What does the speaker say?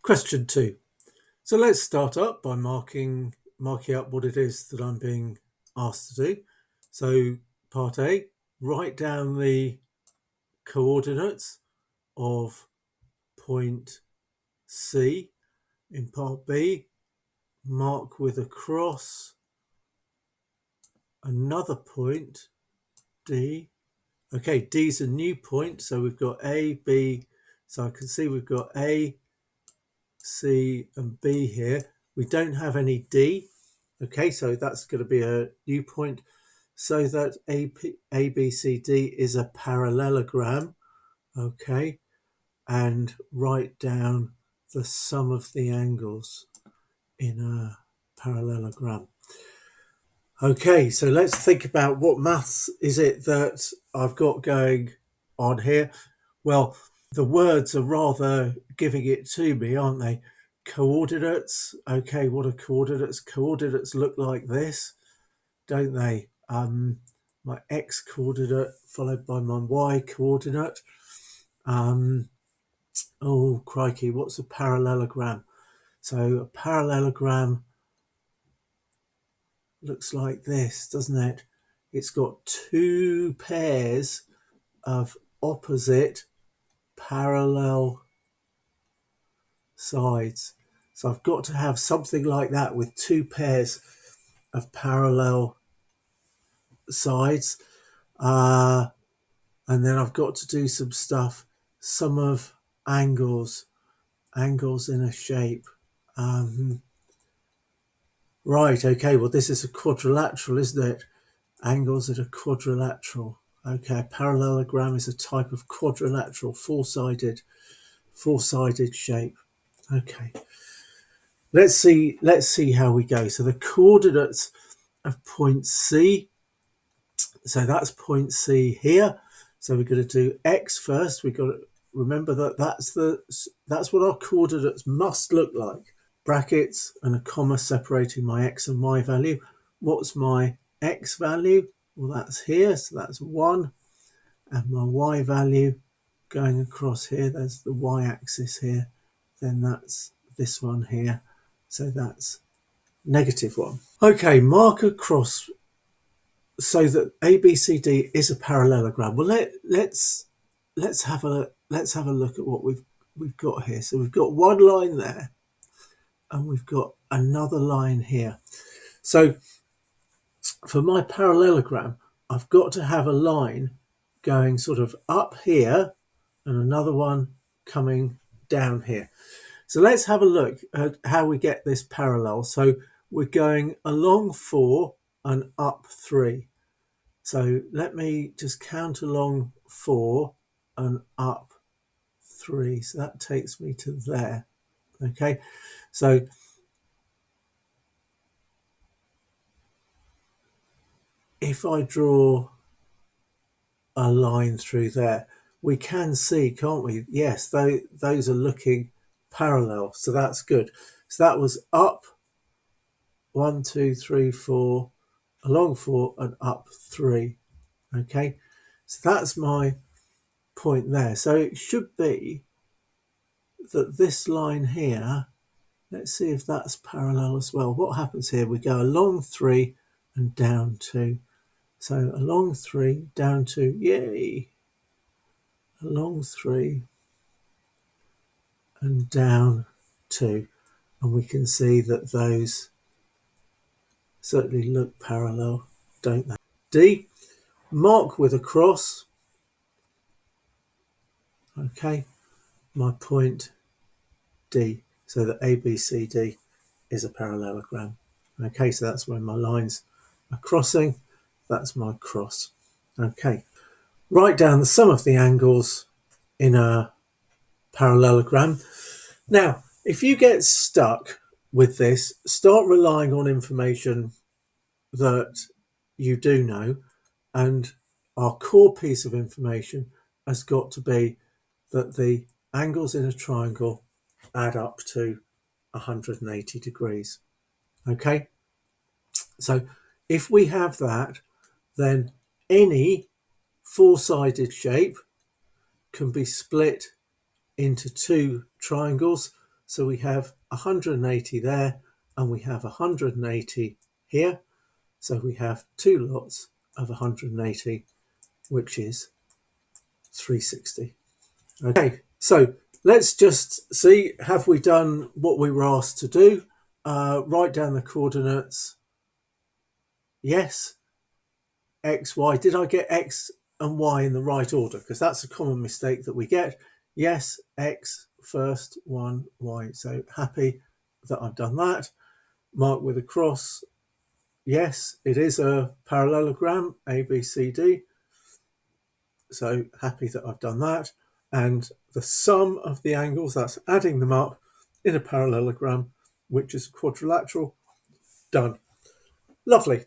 Question 2. So let's start up by marking up what it is that I'm being asked to do. So part A, write down the coordinates of point C. In part B, mark with a cross another point, D. Okay, D's a new point, so we've got A, B. So I can see we've got A, C and B here. We don't have any D. Okay, so that's going to be a new point, so that ABCD is a parallelogram. Okay, and write down the sum of the angles in a parallelogram. Okay, so let's think about what maths is it that I've got going on here. Well, the words are rather giving it to me, aren't they? Coordinates. Okay, what are coordinates? Coordinates look like this, don't they? My x coordinate followed by my y coordinate. Oh, crikey, what's a parallelogram? So a parallelogram looks like this, doesn't it? It's got two pairs of opposite parallel sides. So I've got to have something like that with two pairs of parallel sides. And then I've got to do some stuff, sum of angles in a shape. Right, okay, well, this is a quadrilateral, isn't it? Angles at a quadrilateral. Okay, a parallelogram is a type of quadrilateral, four-sided shape. Okay, let's see how we go. So the coordinates of point C, so that's point C here. So we're going to do x first. We've got to remember that that's what our coordinates must look like. Brackets and a comma separating my x and y value. What's my x value? Well, that's here, so that's 1. And my y value going across here, there's the y-axis here, then that's this one here, so that's -1. Okay, mark across so that ABCD is a parallelogram. Well, let's have a look at what we've got here. So we've got one line there, and we've got another line here. So for my parallelogram, I've got to have a line going sort of up here and another one coming down here. So let's have a look at how we get this parallel. So we're going along 4 and up 3. So let me just count along 4 and up 3. So that takes me to there. Okay, so if I draw a line through there, we can see, can't we? Yes, those are looking parallel, so that's good. So that was up 1, 2, 3, 4, along 4 and up 3. Okay, so that's my point there. So it should be that this line here, let's see if that's parallel as well. What happens here? We go along 3 and down 2. So along 3, down 2, yay! Along 3 and down 2. And we can see that those certainly look parallel, don't they? D, mark with a cross. Okay, my point D, so that ABCD is a parallelogram. Okay, so that's where my lines are crossing. That's my cross. Okay, write down the sum of the angles in a parallelogram. Now, if you get stuck with this, start relying on information that you do know, and our core piece of information has got to be that the angles in a triangle add up to 180 degrees. Okay, so if we have that, then any four-sided shape can be split into two triangles, So we have 180 there, and we have 180 here. So we have two lots of 180, which is 360. Okay, so let's just see, have we done what we were asked to do? Write down the coordinates. Yes. X, Y. Did I get X and Y in the right order? Because that's a common mistake that we get. Yes, X first, 1, Y. So happy that I've done that. Mark with a cross. Yes, it is a parallelogram, A, B, C, D. So happy that I've done that. And the sum of the angles, that's adding them up in a parallelogram, which is quadrilateral. Done. Lovely.